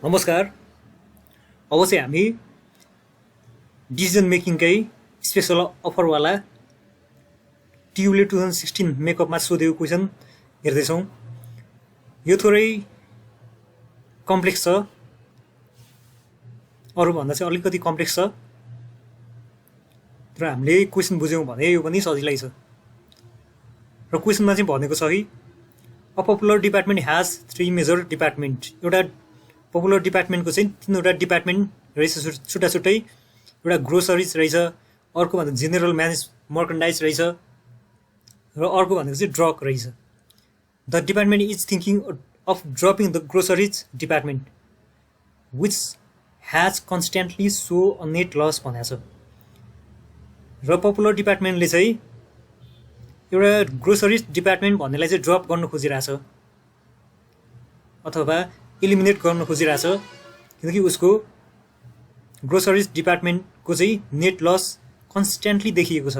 नमस्कार। अब चाहिँ हामी डिसिजन मेकिङकै स्पेसल अफरवाला ट्युले 2016 मेकअपमा सोधेको क्वेसन हेर्दैछौँ। यो थोरै कम्प्लेक्स छ, अरूभन्दा चाहिँ अलिकति कम्प्लेक्स छ, तर हामीले क्वेसन बुझ्यौँ भने यो पनि सजिलै छ। र क्वेसनमा चाहिँ भनेको छ कि a popular department has 3 major department. एउटा पपुलर डिपार्टमेन्टको चाहिँ 3वटा डिपार्टमेन्ट रहेछ छुट्टा छुट्टै। एउटा ग्रोसरिज रहेछ, अर्को भनेको जेनरल मर्कन्डाइज रहेछ, र अर्को भनेको चाहिँ ड्रग रहेछ। The department is thinking of dropping the groceries department which has constantly shown a net loss भनेको छ। र पपुलर डिपार्टमेन्टले चाहिँ एउटा ग्रोसरिज डिपार्टमेन्ट भन्नेलाई चाहिँ ड्रप गर्न खोजिरहेछ अथवा इलिमिनेट गर्न खोजिरहेछ, किनकि उसको ग्रोसरिज डिपार्टमेन्टको चाहिँ नेट लस कन्स्टेन्टली देखिएको छ।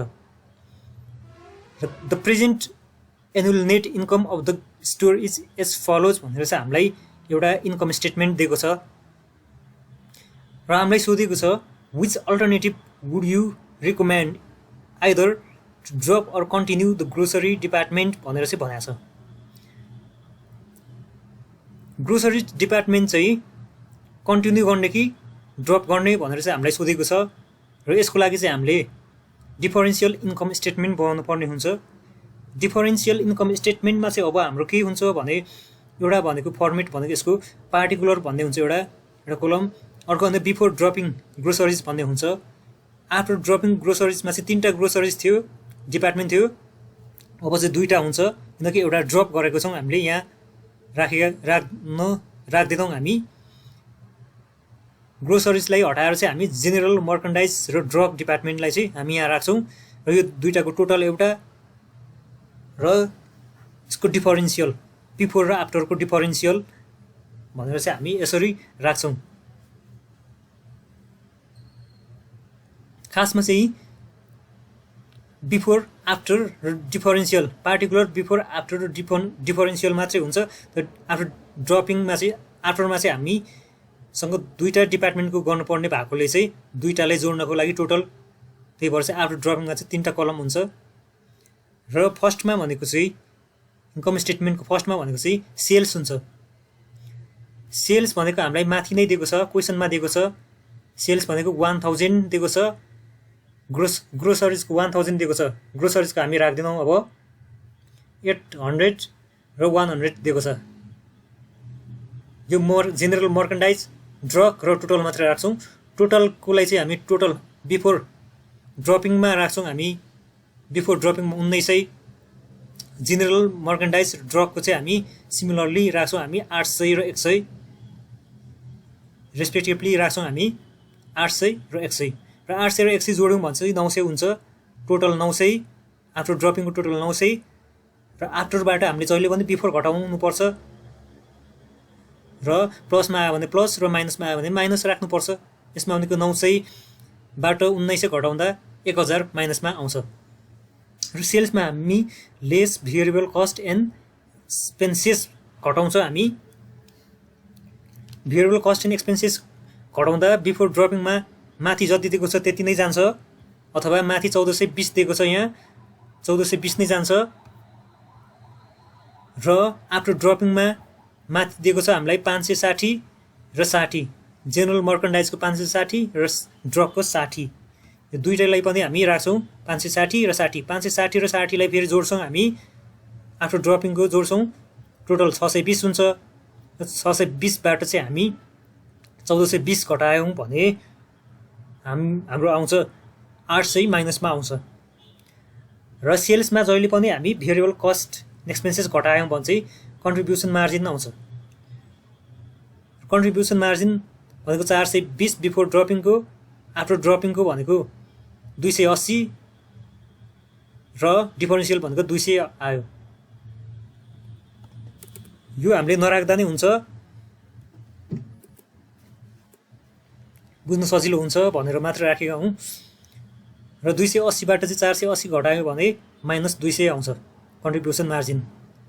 The present annual net income of the store is as follows भनेर चाहिँ हामीलाई एउटा इन्कम स्टेटमेन्ट दिएको छ। र हामीलाई सोधेको छ which alternative would you recommend either to drop or continue the grocery department भनेर चाहिँ भनेको छ। ग्रोसरी डिपार्टमेन्ट चाहिँ कन्टिन्यू गर्ने कि ड्रप गर्ने भनेर चाहिँ हामीलाई सोधेको छ। र यसको लागि चाहिँ हामीले डिफरेन्सियल इन्कम स्टेटमेन्ट बनाउनु पर्ने हुन्छ। डिफरेन्सियल इन्कम स्टेटमेन्टमा चाहिँ अब हाम्रो के हुन्छ भने एउटा भनेको फर्मेट भनेको यसको पार्टिकुलर भन्ने हुन्छ एउटा कोलम, अर्को भन्दा बिफोर ड्रपिङ ग्रोसरिज भन्ने हुन्छ। आफ्टर ड्रपिङ ग्रोसरिजमा चाहिँ 3टा ग्रोसरिज थियो, डिपार्टमेन्ट थियो, अब चाहिँ 2टा हुन्छ, किनकि एउटा ड्रप गरेको छौँ हामीले यहाँ राख्दैनौँ। हामी ग्रोसरिजलाई हटाएर चाहिँ हामी जेनरल मर्कन्डाइज र ड्रग डिपार्टमेन्टलाई चाहिँ हामी यहाँ राख्छौँ। र यो 2टाको टोटल एउटा र यसको डिफरेन्सियल बिफोर र आफ्टरको डिफरेन्सियल भनेर चाहिँ हामी यसरी राख्छौँ। खासमा चाहिँ बिफोर आफ्टर र डिफरेन्सियल, पार्टिकुलर बिफोर आफ्टर र डिफरेन्सियल मात्रै हुन्छ। तर आफ्टर ड्रपिङमा चाहिँ आफ्टरमा चाहिँ हामीसँग 2टा डिपार्टमेन्टको गर्नुपर्ने भएकोले चाहिँ 2टालाई जोड्नको लागि टोटल, त्यही भएर चाहिँ आफ्टर ड्रपिङमा चाहिँ 3टा कलम हुन्छ। र फर्स्टमा भनेको चाहिँ इन्कम स्टेटमेन्टको फर्स्टमा भनेको चाहिँ सेल्स हुन्छ। सेल्स भनेको हामीलाई माथि नै दिएको छ, क्वेसनमा दिएको छ। सेल्स भनेको 1000 दिएको छ, ग्रोसरिजको 1000 दिएको छ। ग्रोसरिजको हामी राख्दैनौँ, अब 800 र 100 दिएको छ। यो जेनरल मर्कन्डाइज ड्रग र टोटल मात्रै राख्छौँ। टोटलकोलाई चाहिँ हामी टोटल बिफोर ड्रपिङमा राख्छौँ। हामी बिफोर ड्रपिङमा 1900, जेनरल मर्कन्डाइज ड्रगको चाहिँ हामी सिमिलरली राख्छौँ हामी 800 र 100 रेस्पेक्टिभली राख्छौँ हामी 800 र 100। र 800 र 100 जोड्यौँ भने चाहिँ 900 हुन्छ, टोटल 900। आफ्टर ड्रपिङको टोटल 900 र आफ्टरबाट हामीले जहिले पनि बिफोर घटाउनुपर्छ। र प्लसमा आयो भने प्लस र माइनसमा आयो भने माइनस राख्नुपर्छ। यसमा भनेको 900बाट 1900 घटाउँदा 1000 माइनसमा आउँछ। र सेल्समा हामी less variable cost and expenses घटाउँछ। हामी भेरिएबल कस्ट एन्ड एक्सपेन्सेस घटाउँदा बिफोर ड्रपिङमा माथि जति दिएको छ त्यति नै जान्छ, अथवा माथि 1420 दिएको छ, यहाँ 1420 नै जान्छ। र आफ्टर ड्रपिङमा माथि दिएको छ हामीलाई 560 र 60, जेनरल मर्कन्डाइजको 560 र ड्रगको 60। यो 2टालाई पनि हामी राख्छौँ 560 र 60। 560 र 60लाई फेरि जोड्छौँ हामी, आफ्टर ड्रपिङको जोड्छौँ, टोटल 620 हुन्छ। 620बाट चाहिँ हामी 1420 घटायौँ भने हाम्रो आउँछ 800 माइनसमा आउँछ। र सेल्समा जहिले पनि हामी भेरिएबल कस्ट एक्सपेन्सेस घटायौँ भने चाहिँ कन्ट्रिब्युसन मार्जिन आउँछ। कन्ट्रिब्युसन मार्जिन भनेको 420 बिफोर ड्रपिङको, आफ्टर ड्रपिङको भनेको 280 र डिफरेन्सियल भनेको 200 आयो। यो हामीले नराख्दा नै हुन्छ, बुझ्न सजिलो हुन्छ भनेर मात्र राखेका हौँ। र 280बाट चाहिँ 480 घटायो भने माइनस 200 आउँछ contribution margin.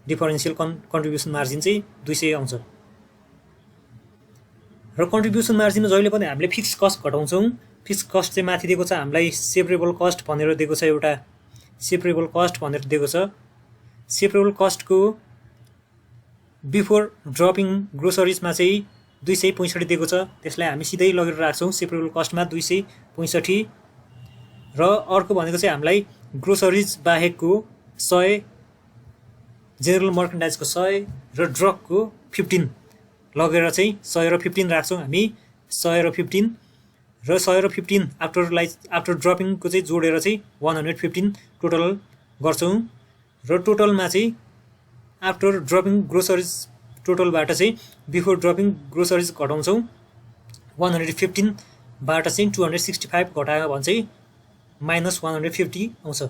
Differential contribution margin चाहिँ 200 आउँछ। र कन्ट्रिब्युसन मार्जिनमा जहिले पनि हामीले फिक्स कस्ट घटाउँछौँ। फिक्स कस्ट चाहिँ माथि दिएको छ हामीलाई सेपरेबल कस्ट भनेर दिएको छ, एउटा सेपरेबल कस्ट भनेर दिएको छ। सेपरेबल कस्टको बिफोर ड्रपिङ ग्रोसरिजमा चाहिँ 265 दिएको छ, त्यसलाई हामी सिधै लगेर राख्छौँ सेपरेबल कस्टमा 265। र अर्को भनेको चाहिँ हामीलाई ग्रोसरिज बाहेकको 100, जेनरल मर्केन्डाइजको 100 र ड्रगको 15 लगेर चाहिँ 100 र 15 राख्छौँ हामी। 100 र 15 र 100 र 15 आफ्टर ड्रपिङको चाहिँ जोडेर चाहिँ 115 टोटल गर्छौँ। र टोटलमा चाहिँ आफ्टर ड्रपिङ ग्रोसरिज टोटलबाट चाहिँ बिफोर ड्रपिङ ग्रोसरिज घटाउँछौँ। 115बाट चाहिँ 265 घटायो भने चाहिँ -150 आउँछ।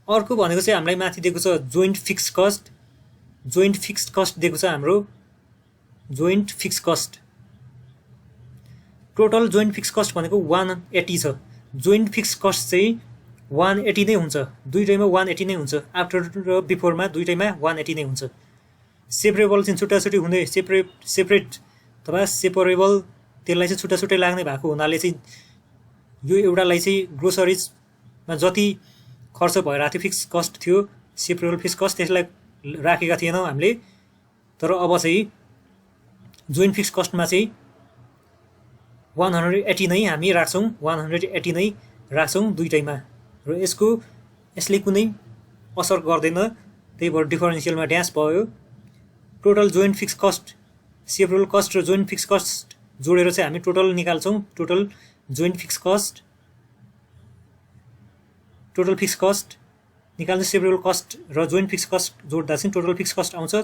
अर्को भनेको चाहिँ हामीलाई माथि दिएको छ joint fix cost. Joint fix cost दिएको छ हाम्रो, joint fix cost total joint fix cost भनेको 180 छ। जोइन्ट फिक्स कस्ट चाहिँ 180 नै हुन्छ, दुईटैमा 180 नै हुन्छ, आफ्टर र बिफोरमा दुईटैमा 180 नै हुन्छ। सेपरेबल चाहिँ छुट्टा छुट्टी हुँदै सेपरेट अथवा सेपरेबल त्यसलाई चाहिँ छुट्टा छुट्टै लाग्ने भएको हुनाले चाहिँ यो एउटालाई चाहिँ ग्रोसरिजमा जति खर्च भइरहेको थियो फिक्स कस्ट थियो सेपरेबल फिक्स कस्ट, त्यसलाई राखेका थिएनौँ हामीले। तर अब चाहिँ जोइन्ट फिक्स कस्टमा चाहिँ 180 नै हामी राख्छौँ, 180 नै राख्छौँ दुईटैमा। र यसले कुनै असर गर्दैन, त्यही भएर डिफरेन्सियलमा ड्यास भयो। Total joint fix cost, separable cost र जोइन्ट फिक्स कस्ट जोडेर चाहिँ हामी टोटल निकाल्छौँ। Total joint fix cost, total fix cost निकाल्दा सेपरेबल कस्ट र जोइन्ट फिक्स कस्ट जोड्दा चाहिँ टोटल फिक्स कस्ट आउँछ।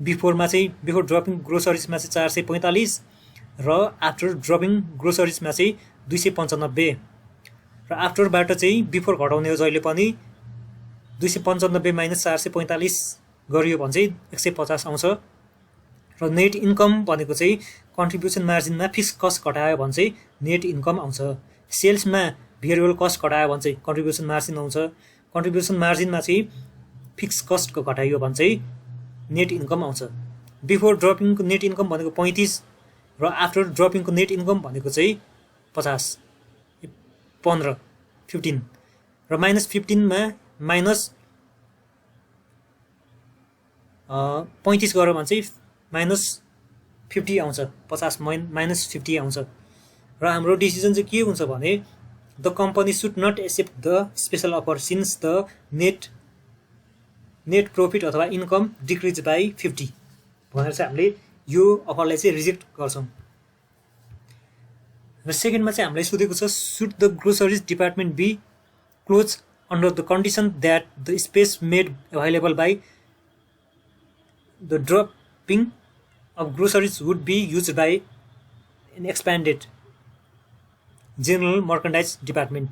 बिफोरमा चाहिँ बिफोर ड्रपिङ ग्रोसरिजमा चाहिँ 445 र आफ्टर ड्रपिङ ग्रोसरिजमा चाहिँ 295। र आफ्टरबाट चाहिँ बिफोर घटाउने हो जहिले पनि 295 माइनस 445 गरियो भने चाहिँ 150 आउँछ। र नेट इन्कम भनेको चाहिँ कन्ट्रिब्युसन मार्जिनमा फिक्स कस्ट घटायो भने चाहिँ नेट इन्कम आउँछ। सेल्समा भेरिएबल कस्ट घटायो भने चाहिँ कन्ट्रिब्युसन मार्जिन आउँछ। कन्ट्रिब्युसन मार्जिनमा चाहिँ फिक्स कस्टको घटाइयो भने चाहिँ नेट इन्कम आउँछ। बिफोर ड्रपिङको नेट इन्कम भनेको 35 र आफ्टर ड्रपिङको नेट इन्कम भनेको चाहिँ 50, 15 र -15मा -35 गऱ्यो भने चाहिँ -50 आउँछ, 50 -50 आउँछ। र हाम्रो डिसिजन चाहिँ के हुन्छ भने the company should not accept the special offer since the net profit अथवा इन्कम डिक्रिज बाई 50 भनेर चाहिँ हामीले यो अफरलाई चाहिँ रिजेक्ट गर्छौँ। र सेकेन्डमा चाहिँ हामीलाई सोधेको छ should the groceries department be close under the condition that the space made available by the dropping of groceries would be use by an expanded general merchandise department.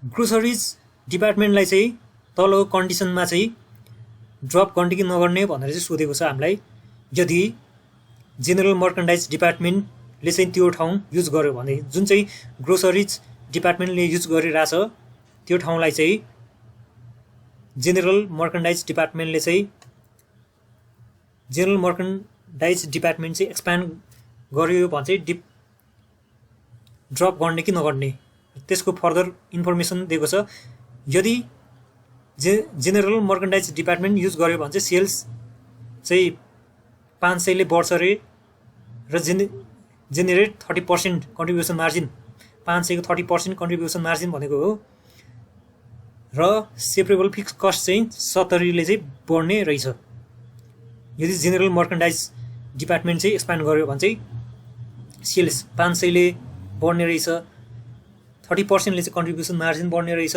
Groceries डिपार्टमेन्टलाई चाहिँ तलको कन्डिसनमा चाहिँ ड्रप गर्ने कि नगर्ने भनेर चाहिँ सोधेको छ हामीलाई। यदि जेनरल मर्केन्डाइज डिपार्टमेन्टले चाहिँ त्यो ठाउँ युज गर्यो भने, जुन चाहिँ ग्रोसरिज डिपार्टमेन्टले युज गरिरहेछ त्यो ठाउँलाई चाहिँ जेनरल मर्केन्डाइज डिपार्टमेन्टले चाहिँ जेनरल मर्केन्डाइज डिपार्टमेन्ट चाहिँ एक्सप्यान्ड गर्यो भने चाहिँ ड्रप गर्ने कि नगर्ने त्यसको फर्दर इन्फर्मेसन दिएको छ। यदि जेनरल मर्केन्डाइज डिपार्टमेन्ट युज गर्यो भने चाहिँ सेल्स चाहिँ 500ले बढ्छ अरे र जेनेरेट 30% कन्ट्रिब्युसन मार्जिन, 500 को 30% कन्ट्रिब्युसन मार्जिन भनेको हो। र सेपरेबल फिक्स कस्ट चाहिँ 70ले चाहिँ बढ्ने रहेछ। यदि जेनरल मर्केन्डाइज डिपार्टमेन्ट चाहिँ एक्सप्यान्ड गर्यो भने चाहिँ सेल्स 500ले बढ्ने रहेछ, 30%ले चाहिँ कन्ट्रिब्युसन मार्जिन बढ्ने रहेछ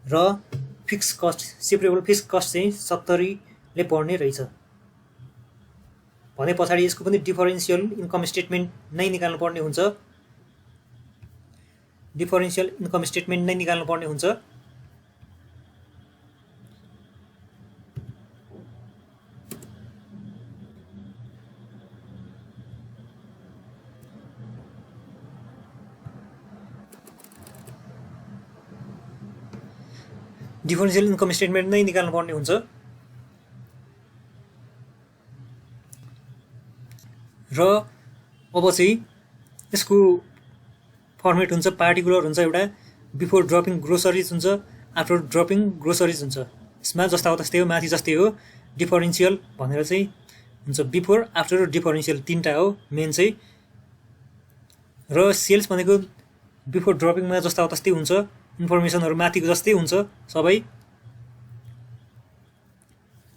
र fix cost separable fix cost चाहिँ 70ले बढ्ने रहेछ। भने पछाडि यसको पनि डिफरेन्सियल इन्कम स्टेटमेन्ट नै निकाल्नु पर्ने हुन्छ, डिफरेन्सियल इन्कम स्टेटमेन्ट नै निकाल्नु पर्ने हुन्छ। डिफरेन्सियल इन्कम स्टेटमेन्ट नै निकाल्नु पर्ने हुन्छ। र अब चाहिँ यसको फर्मेट हुन्छ पार्टिकुलर हुन्छ, एउटा बिफोर ड्रपिङ ग्रोसरिज हुन्छ, आफ्टर ड्रपिङ ग्रोसरिज हुन्छ। यसमा जस्ता हो त्यस्तै हो, माथि जस्तै हो, डिफरेन्सियल भनेर चाहिँ हुन्छ। बिफोर आफ्टर र डिफरेन्सियल तीनटा हो मेन चाहिँ। र सेल्स भनेको बिफोर ड्रपिङमा जस्ता हो त्यस्तै हुन्छ, इन्फर्मेसनहरू माथिको जस्तै हुन्छ सबै।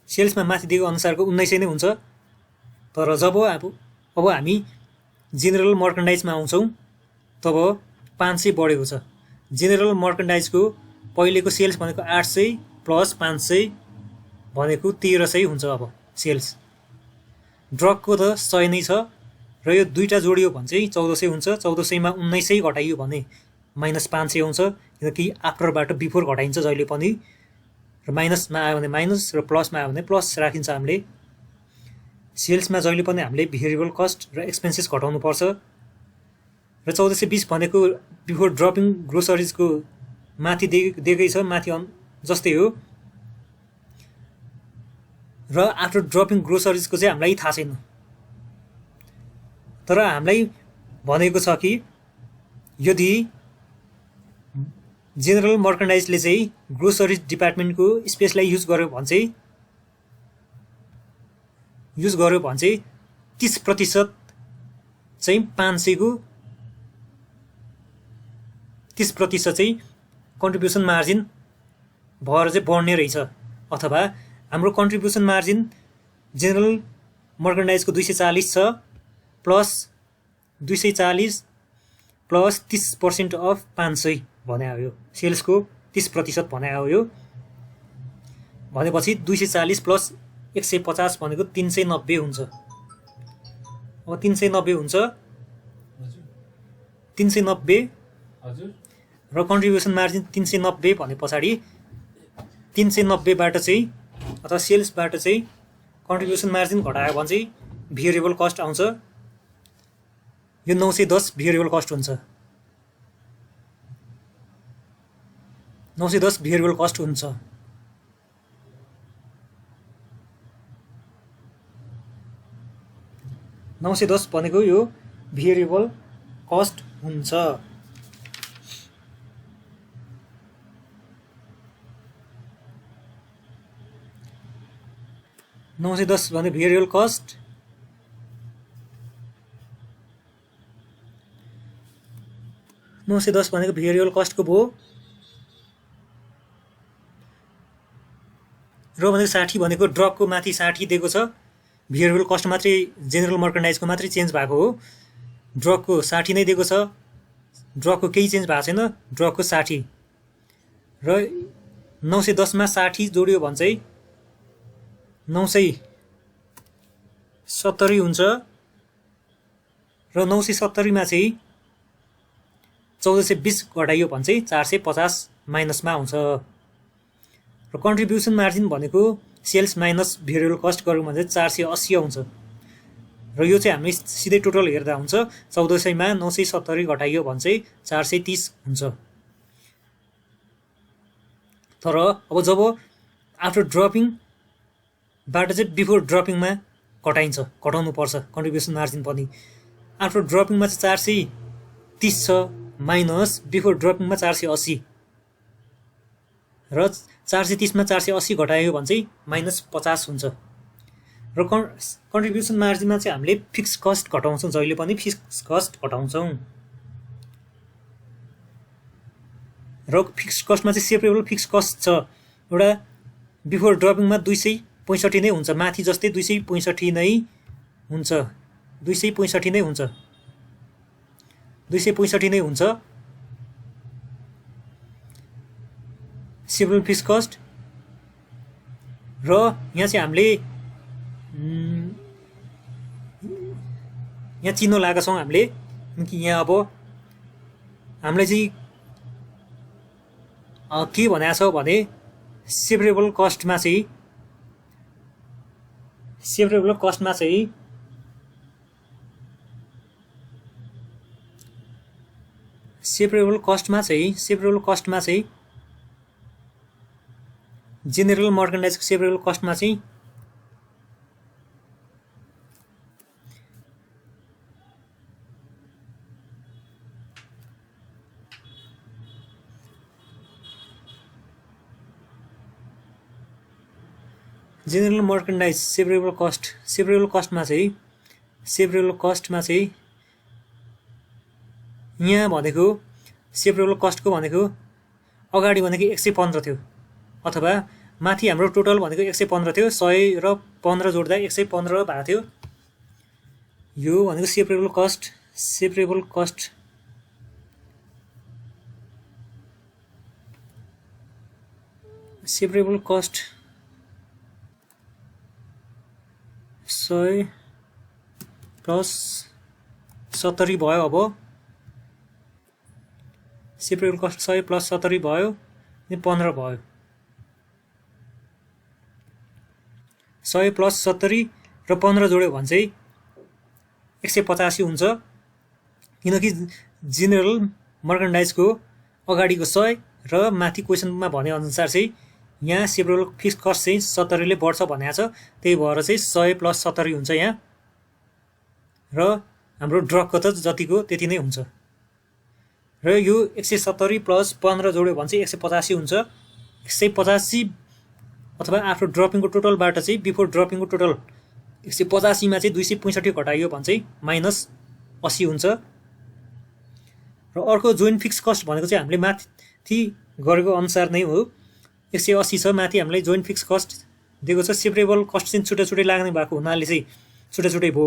सेल्समा माथि दिएको अनुसारको 1900 नै हुन्छ। तर जब अब हामी जेनरल मर्केन्डाइजमा आउँछौँ तब 500 बढेको छ। जेनरल मर्केन्डाइजको पहिलेको सेल्स भनेको 800 प्लस 500 भनेको 1300 हुन्छ। अब सेल्स ड्रगको त 100 नै छ, र यो दुईटा जोडियो भने चाहिँ 1400 हुन्छ। 1400 मा 1900 घटाइयो भने -500 आउँछ, किनकि आफ्टरबाट बिफोर घटाइन्छ जहिले पनि। र माइनसमा आयो भने माइनस, र प्लसमा आयो भने प्लस राखिन्छ हामीले। सेल्समा जहिले पनि हामीले भेरिएबल कस्ट र एक्सपेन्सेस घटाउनु पर्छ। र 1420 भनेको बिफोर ड्रपिङ ग्रोसरिजको माथि दिएकै छ, माथि जस्तै हो। र आफ्टर ड्रपिङ ग्रोसरिजको चाहिँ हामीलाई थाहा छैन। तर हामीलाई भनेको छ कि यदि जेनरल मर्केन्डाइजले चाहिँ ग्रोसरिज डिपार्टमेन्टको स्पेसलाई युज गर्यो भने चाहिँ 30% चाहिँ 500 को 30% चाहिँ कन्ट्रिब्युसन मार्जिन भएर चाहिँ बढ्ने रहेछ। अथवा हाम्रो कन्ट्रिब्युसन मार्जिन जेनरल मर्केन्डाइजको 240 छ, प्लस 240 प्लस 30% अफ 500 भने हो। यो सेल्सको 30% भने हो। यो भनेपछि 240 प्लस 150 भनेको 390 हुन्छ। अब 390 हुन्छ, 390 र कन्ट्रिब्युसन मार्जिन 390 भने पछाडि 390बाट चाहिँ अथवा सेल्सबाट चाहिँ कन्ट्रिब्युसन मार्जिन घटायो भने चाहिँ भेरिएबल कस्ट आउँछ। यो 910 भेरिएबल कस्ट हुन्छ। 910 भेरिएबल कस्ट हुन्छ। $910 भनेको यो भेरिएबल कस्ट हुन्छ। $910 भने भेरिएबल कस्ट। $910 भनेको भेरिएबल कस्टको भयो। र भनेको 60 भनेको ड्रगको माथि 60 दिएको छ। भेरिएबल कस्ट मात्रै जेनरल मर्केन्डाइजको मात्रै चेन्ज भएको हो। ड्रगको 60 नै दिएको छ, ड्रगको केही चेन्ज भएको छैन। ड्रगको 60 र 910 मा 60 जोडियो भने चाहिँ 970 हुन्छ। र 970 मा चाहिँ 1420 घटाइयो भने चाहिँ 450 माइनसमा आउँछ। र कन्ट्रिब्युसन मार्जिन भनेको सेल्स माइनस भेरिएबल कस्ट गर्यो भने चाहिँ 480 आउँछ। र यो चाहिँ हामीले सिधै टोटल हेर्दा हुन्छ। 1400 मा 970 घटाइयो भने चाहिँ 430 हुन्छ। तर अब जब आफ्टर ड्रपिङबाट चाहिँ बिफोर ड्रपिङमा घटाउनु पर्छ कन्ट्रिब्युसन मार्जिन पनि। आफ्टर ड्रपिङमा चाहिँ 430 छ, माइनस बिफोर ड्रपिङमा 480, र 430 मा 480 घटायो भने चाहिँ -50 हुन्छ। र कन्ट्रिब्युसन मार्जिनमा चाहिँ हामीले फिक्स कस्ट घटाउँछौँ, जहिले पनि फिक्स कस्ट घटाउँछौँ। र फिक्स कस्टमा चाहिँ सेपरेबल फिक्स कस्ट छ एउटा। बिफोर ड्रपिङमा 265 नै हुन्छ, माथि जस्तै 265 नै हुन्छ। 265 नै हुन्छ, 265 नै हुन्छ सेपरेबल फिक्स कस्ट। र यहाँ चाहिँ हामीले यहाँ चिन्ह लगाएका छौँ हामीले, कि यहाँ अब हामीलाई चाहिँ के भनेको छ भने सेपरेबल कस्टमा चाहिँ सेपरेबल कस्टमा चाहिँ जेनरल मर्केन्डाइजको सेपरेबल कस्टमा चाहिँ जेनरल मर्केन्डाइज सेभरेबल कस्टमा चाहिँ यहाँ भनेको सेभरेबल कस्टको भनेको अगाडि भनेको 115 थियो अथवा माथि हाम्रो टोटल भनेको 115 थियो 100 र 15 जोड्दा 115 भएको थियो यो भनेको सेभरेबल कस्ट 100 प्लस 70 भयो अब सेभरेबल कस्ट 100 प्लस 70 भयो अनि 15 भयो 100 प्लस 70 र 15 जोड्यो भने चाहिँ 185 हुन्छ किनकि जेनरल मर्केन्डाइजको अगाडिको 100 र माथि क्वेसनमा भने अनुसार चाहिँ यहाँ सेभरेबल फिक्स कस्ट चाहिँ 70 ले बढ्छ भनेको छ त्यही भएर चाहिँ 100 प्लस 70 हुन्छ यहाँ र हाम्रो ड्रगको त जतिको त्यति नै हुन्छ र यो 170 प्लस 15 जोड्यो भने चाहिँ 185 हुन्छ 185 अथवा आफ्टर ड्रपिङको टोटलबाट चाहिँ बिफोर ड्रपिङको टोटल 185 मा चाहिँ 265 घटाइयो भने चाहिँ -80 हुन्छ र अर्को जोइन्ट फिक्स कस्ट भनेको चाहिँ हामीले माथि गरेको अनुसार नै हो 180 छ माथि हामीलाई जोइन्ट फिक्स कस्ट दिएको छ सेभरेबल कस्ट चाहिँ छुट्टै लाग्ने भएको हुनाले चाहिँ छुट्टै भयो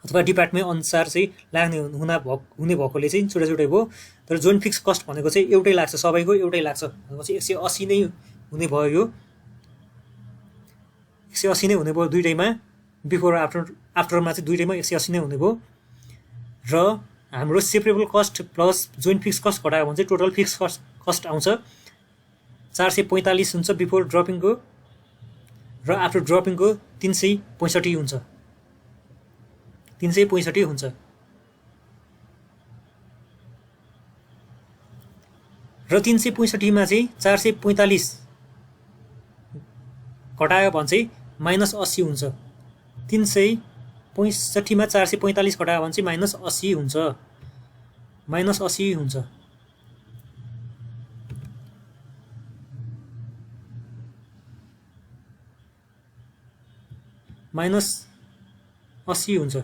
अथवा डिपार्टमेन्ट अनुसार चाहिँ लाग्ने हुने भएकोले चाहिँ छुट्टै भयो तर जोइन्ट फिक्स कस्ट भनेको चाहिँ एउटै लाग्छ सबैको एउटै लाग्छ भनेको चाहिँ 180 नै हुने भयो यो 180 नै हुने भयो दुईटैमा बिफोर आफ्टरमा चाहिँ दुईटैमा 180 नै हुने भयो र हाम्रो severable cost plus joint fix cost घटायो भने चाहिँ टोटल फिक्स कस्ट आउँछ 445 हुन्छ बिफोर ड्रपिङको र आफ्टर ड्रपिङको 365 हुन्छ 365 हुन्छ र 365 मा चाहिँ 445 घटायो भने चाहिँ -80 हुन्छ 365 मा 445 घटायो भने चाहिँ -80 हुन्छ -80 हुन्छ -80 हुन्छ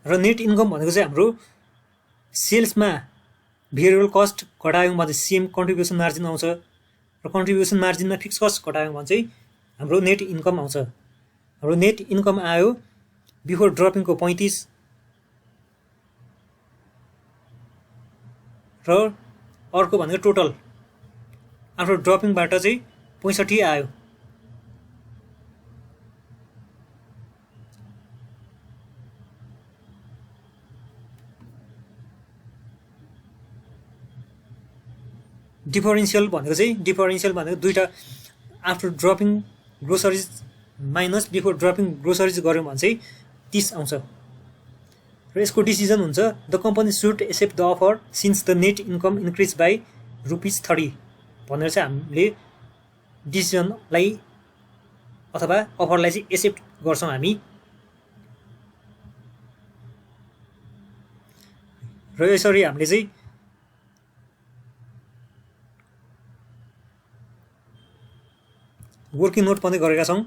र नेट इन्कम भनेको चाहिँ हाम्रो सेल्समा भेरिएबल कस्ट घटायौँ भने सेम कन्ट्रिब्युसन मार्जिन आउँछ र कन्ट्रिब्युसन मार्जिनमा फिक्स कस्ट घटायौँ भने चाहिँ हाम्रो नेट इन्कम आउँछ हाम्रो नेट इन्कम आयो बिफोर ड्रपिङको 35 र अर्को भनेको टोटल आफ्टर ड्रपिङबाट चाहिँ 65 आयो डिफरेन्शियल भनेको दुईटा after dropping groceries minus before dropping groceries गऱ्यौँ भने चाहिँ 30 आउँछ र यसको डिसिजन हुन्छ the company should accept the offer since the net income increase by ₹30 भनेर चाहिँ हामीले डिसिजनलाई अथवा अफरलाई चाहिँ एक्सेप्ट गर्छौँ हामी र यसरी हामीले चाहिँ वर्किङ नोट पनि गरेका छौँ